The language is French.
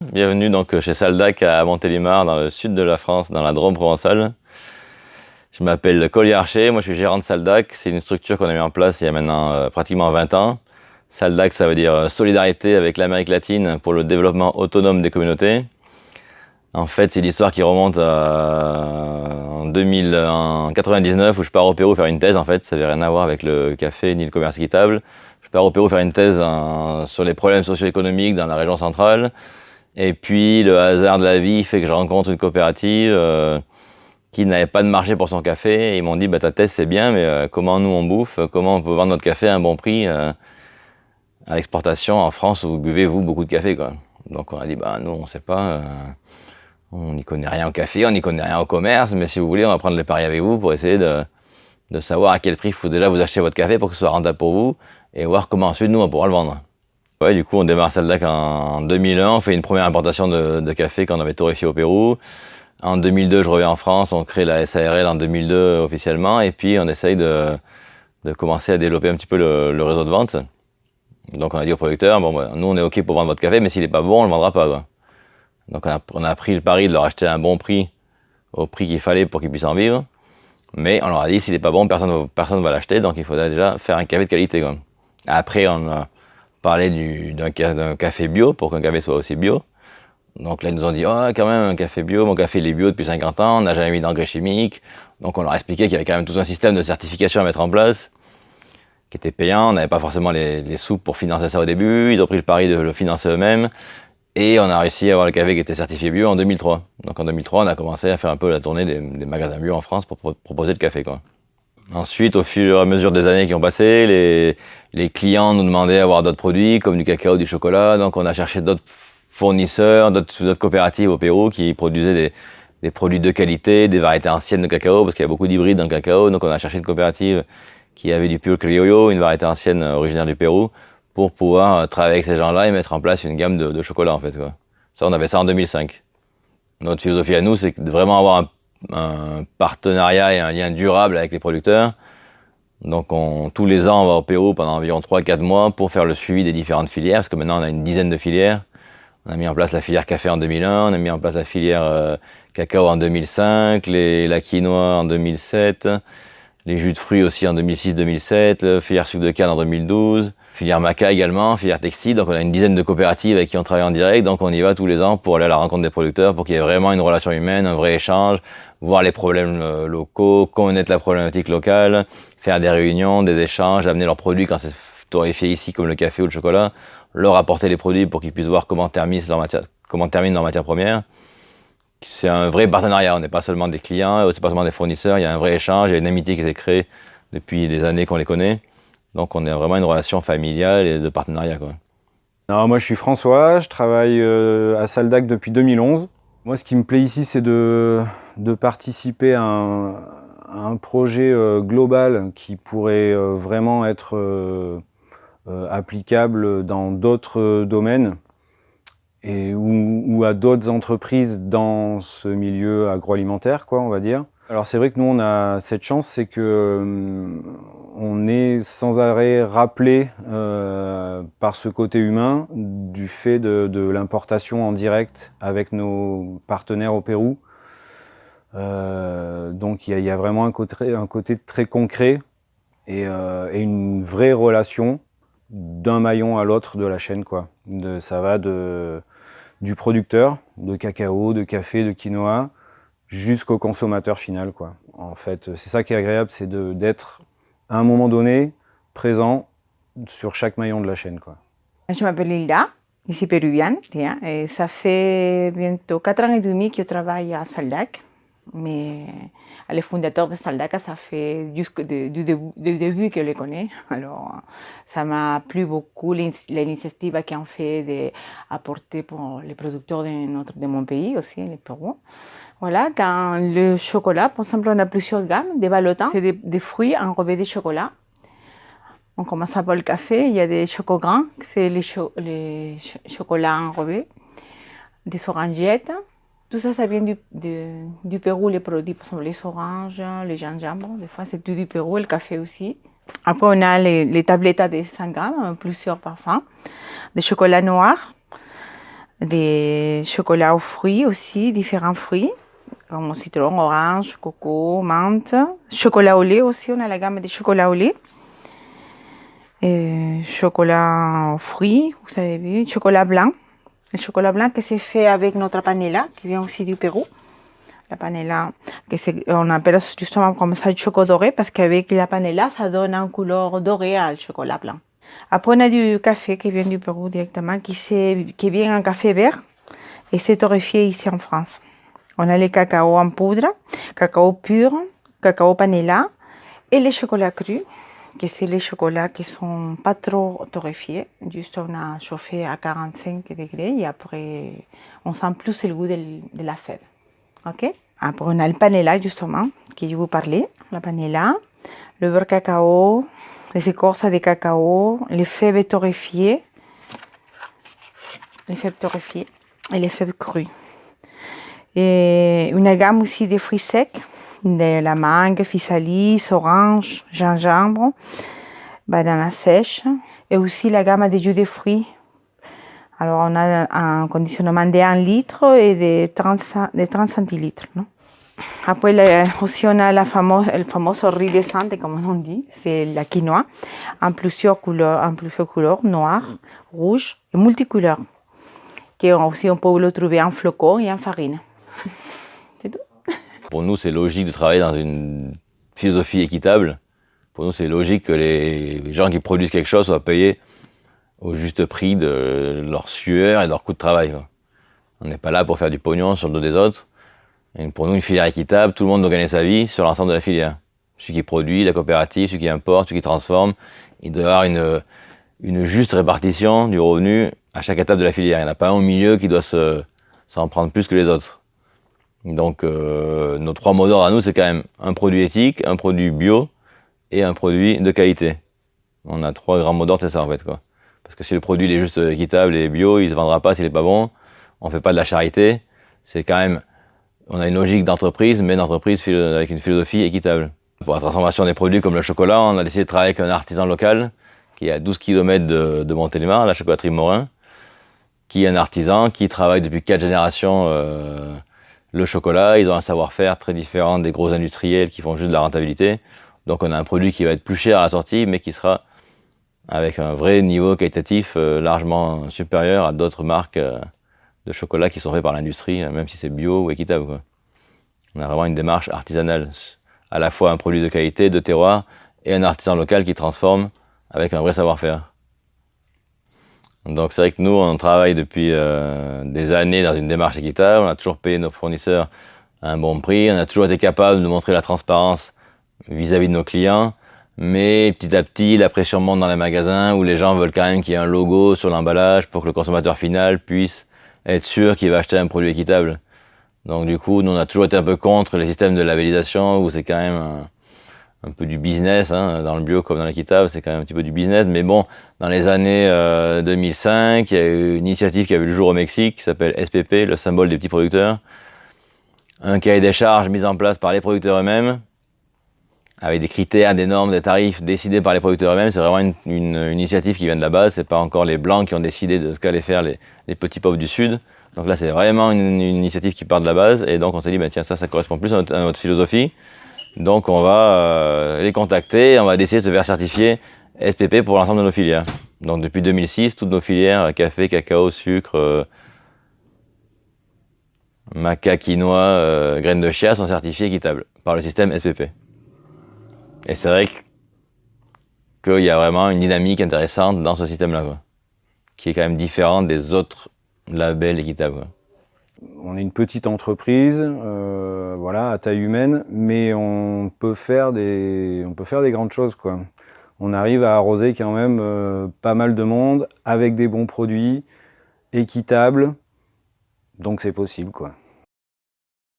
Bienvenue donc chez Saldac à Montélimar, dans le sud de la France, dans la Drôme provençale. Je m'appelle Collier Archer, moi je suis gérant de Saldac. C'est une structure qu'on a mis en place il y a maintenant pratiquement 20 ans. Saldac, ça veut dire solidarité avec l'Amérique latine pour le développement autonome des communautés. En fait, c'est l'histoire qui remonte en 99 où je pars au Pérou faire une thèse. En fait, ça n'avait rien à voir avec le café ni le commerce équitable. Je pars au Pérou faire une thèse sur les problèmes socio-économiques dans la région centrale. Et puis le hasard de la vie fait que je rencontre une coopérative qui n'avait pas de marché pour son café. Et ils m'ont dit ta thèse c'est bien, mais comment nous on bouffe, comment on peut vendre notre café à un bon prix à l'exportation en France où vous buvez vous beaucoup de café quoi. Donc on a dit nous on sait pas, on n'y connaît rien au café, on n'y connaît rien au commerce, mais si vous voulez on va prendre le pari avec vous pour essayer de savoir à quel prix il faut déjà vous acheter votre café pour que ce soit rentable pour vous et voir comment ensuite nous on pourra le vendre. Ouais, du coup, on démarre Saldac en 2001, on fait une première importation de café qu'on avait torréfié au Pérou. En 2002, je reviens en France, on crée la SARL en 2002 officiellement, et puis on essaye de commencer à développer un petit peu le réseau de vente. Donc on a dit au producteur, nous on est OK pour vendre votre café, mais s'il n'est pas bon, on ne le vendra pas. Quoi. Donc on a pris le pari de leur acheter à un bon prix, au prix qu'il fallait pour qu'ils puissent en vivre. Mais on leur a dit, s'il n'est pas bon, personne ne va l'acheter, donc il faudrait déjà faire un café de qualité. Quoi. Après, on a parler d'un café bio pour qu'un café soit aussi bio. Donc là, ils nous ont dit, quand même, un café bio, mon café il est bio depuis 50 ans, on n'a jamais mis d'engrais chimiques. Donc on leur a expliqué qu'il y avait quand même tout un système de certification à mettre en place, qui était payant, on n'avait pas forcément les sous pour financer ça au début, ils ont pris le pari de le financer eux-mêmes, et on a réussi à avoir le café qui était certifié bio en 2003. Donc en 2003, on a commencé à faire un peu la tournée des magasins bio en France pour proposer le café. Quoi. Ensuite, au fur et à mesure des années qui ont passé, les clients nous demandaient d'avoir d'autres produits, comme du cacao, du chocolat. Donc on a cherché d'autres fournisseurs, d'autres coopératives au Pérou qui produisaient des produits de qualité, des variétés anciennes de cacao, parce qu'il y a beaucoup d'hybrides dans le cacao. Donc on a cherché une coopérative qui avait du pur criollo, une variété ancienne originaire du Pérou, pour pouvoir travailler avec ces gens-là et mettre en place une gamme de chocolat en fait. Quoi. Ça, on avait ça en 2005. Notre philosophie à nous, c'est de vraiment avoir un partenariat et un lien durable avec les producteurs. Donc tous les ans, on va au Pérou pendant environ 3-4 mois pour faire le suivi des différentes filières, parce que maintenant on a une dizaine de filières. On a mis en place la filière café en 2001, on a mis en place la filière cacao en 2005, la quinoa en 2007, les jus de fruits aussi en 2006-2007, la filière sucre de canne en 2012, filière maca également, filière textile. Donc on a une dizaine de coopératives avec qui on travaille en direct, donc on y va tous les ans pour aller à la rencontre des producteurs, pour qu'il y ait vraiment une relation humaine, un vrai échange, voir les problèmes locaux, connaître la problématique locale, faire des réunions, des échanges, amener leurs produits quand c'est torréfié ici comme le café ou le chocolat, leur apporter les produits pour qu'ils puissent voir comment termine leur matière première. C'est un vrai partenariat, on n'est pas seulement des clients, c'est pas seulement des fournisseurs, il y a un vrai échange, il y a une amitié qui s'est créée depuis des années qu'on les connaît. Donc on a vraiment une relation familiale et de partenariat. Quoi. Alors, moi je suis François, je travaille à Saldac depuis 2011. Moi ce qui me plaît ici c'est de participer à un projet global qui pourrait vraiment être applicable dans d'autres domaines et ou à d'autres entreprises dans ce milieu agroalimentaire, quoi, on va dire. Alors c'est vrai que nous on a cette chance, c'est que on est sans arrêt rappelé par ce côté humain du fait de l'importation en direct avec nos partenaires au Pérou. Donc il y a vraiment un côté très concret et une vraie relation d'un maillon à l'autre de la chaîne, quoi. Ça va du producteur de cacao, de café, de quinoa, jusqu'au consommateur final, quoi. En fait, c'est ça qui est agréable, c'est d'être à un moment donné présent sur chaque maillon de la chaîne, quoi. Je m'appelle Hilda, je suis péruvienne, et ça fait bientôt 4 ans et demi que je travaille à Saldac. Mais les fondateurs de Saldac, ça fait du début que je les connais. Alors, ça m'a plu beaucoup l'initiative qu'ils ont fait d'apporter pour les producteurs de mon pays aussi, le Pérou. Voilà, dans le chocolat, par exemple, on a plusieurs gammes. Des ballotins, c'est des fruits enrobés de chocolat. On commence par le café, il y a des chocogrands, c'est les chocolats enrobés, des orangettes. Tout ça, ça vient du Pérou, les produits, par exemple les oranges, les gingembre, des fois c'est tout du Pérou, le café aussi. Après, on a les tablettes de 100 grammes, plusieurs parfums, des chocolats noirs, des chocolats aux fruits aussi, différents fruits, comme citron, orange, coco, menthe. Chocolat au lait aussi, on a la gamme des chocolats au lait. Et chocolat aux fruits, vous avez vu, chocolat blanc. Le chocolat blanc que c'est fait avec notre panela, qui vient aussi du Pérou. La panela, on appelle justement comme ça le chocolat doré, parce qu'avec la panela, ça donne une couleur dorée au chocolat blanc. Après, on a du café qui vient du Pérou directement, qui vient en café vert, et c'est torréfié ici en France. On a le cacao en poudre, cacao pur, cacao panela, et les chocolats crus, que c'est les chocolats qui sont pas trop torréfiés. Juste on a chauffé à 45 degrés et après on sent plus le goût de la fève. Ok? Après on a le panela justement, que je vous parlais, la panela, le beurre cacao, les écorces de cacao, les fèves torréfiées, et les fèves crues. Et une gamme aussi de fruits secs, de la mangue, physalis, orange, gingembre, banane sèche, et aussi la gamme de jus de fruits. Alors on a un conditionnement de 1 litre et de 30 centilitres. Non? Après aussi on a el famoso riz de santé, comme on dit, c'est la quinoa, en plusieurs couleurs, noir, rouge et multicouleurs. Que aussi on peut le trouver en flocons et en farine. C'est tout. Pour nous, c'est logique de travailler dans une philosophie équitable. Pour nous, c'est logique que les gens qui produisent quelque chose soient payés au juste prix de leur sueur et de leur coût de travail, quoi. On n'est pas là pour faire du pognon sur le dos des autres. Et pour nous, une filière équitable, tout le monde doit gagner sa vie sur l'ensemble de la filière. Celui qui produit, la coopérative, celui qui importe, celui qui transforme, il doit y avoir une juste répartition du revenu à chaque étape de la filière. Il n'y en a pas un au milieu qui doit s'en prendre plus que les autres. Donc nos 3 mots d'ordre à nous, c'est quand même un produit éthique, un produit bio et un produit de qualité. On a 3 grands mots d'ordre, c'est ça en fait, quoi. Parce que si le produit est juste équitable et bio, il ne se vendra pas s'il n'est pas bon. On ne fait pas de la charité. C'est quand même, on a une logique d'entreprise, mais une entreprise avec une philosophie équitable. Pour la transformation des produits comme le chocolat, on a décidé de travailler avec un artisan local qui est à 12 km de Montélimar, la chocolaterie Morin, qui est un artisan qui travaille depuis 4 générations le chocolat. Ils ont un savoir-faire très différent des gros industriels qui font juste de la rentabilité. Donc on a un produit qui va être plus cher à la sortie, mais qui sera avec un vrai niveau qualitatif largement supérieur à d'autres marques de chocolat qui sont faits par l'industrie, même si c'est bio ou équitable, quoi. On a vraiment une démarche artisanale, à la fois un produit de qualité, de terroir, et un artisan local qui transforme avec un vrai savoir-faire. Donc c'est vrai que nous, on travaille depuis des années dans une démarche équitable, on a toujours payé nos fournisseurs à un bon prix, on a toujours été capable de montrer la transparence vis-à-vis de nos clients, mais petit à petit, la pression monte dans les magasins où les gens veulent quand même qu'il y ait un logo sur l'emballage pour que le consommateur final puisse être sûr qu'il va acheter un produit équitable. Donc du coup, nous on a toujours été un peu contre les systèmes de labellisation où c'est quand même un peu du business, hein, dans le bio comme dans l'équitable, c'est quand même un petit peu du business. Mais bon, dans les années 2005, il y a eu une initiative qui a vu le jour au Mexique qui s'appelle SPP, le symbole des petits producteurs. Un cahier des charges mis en place par les producteurs eux-mêmes, avec des critères, des normes, des tarifs décidés par les producteurs eux-mêmes. C'est vraiment une initiative qui vient de la base, c'est pas encore les blancs qui ont décidé de ce qu'allaient faire les petits pauvres du Sud. Donc là, c'est vraiment une initiative qui part de la base, et donc on s'est dit, ben, tiens, ça correspond plus à notre philosophie. Donc on va les contacter, on va essayer de se faire certifier SPP pour l'ensemble de nos filières. Donc depuis 2006, toutes nos filières, café, cacao, sucre, maca, quinoa, graines de chia sont certifiées équitables par le système SPP. Et c'est vrai qu'il y a vraiment une dynamique intéressante dans ce système-là, quoi, qui est quand même différente des autres labels équitables, quoi. On est une petite entreprise, voilà, à taille humaine, mais on peut faire des grandes choses, quoi. On arrive à arroser quand même pas mal de monde avec des bons produits, équitables, donc c'est possible, quoi.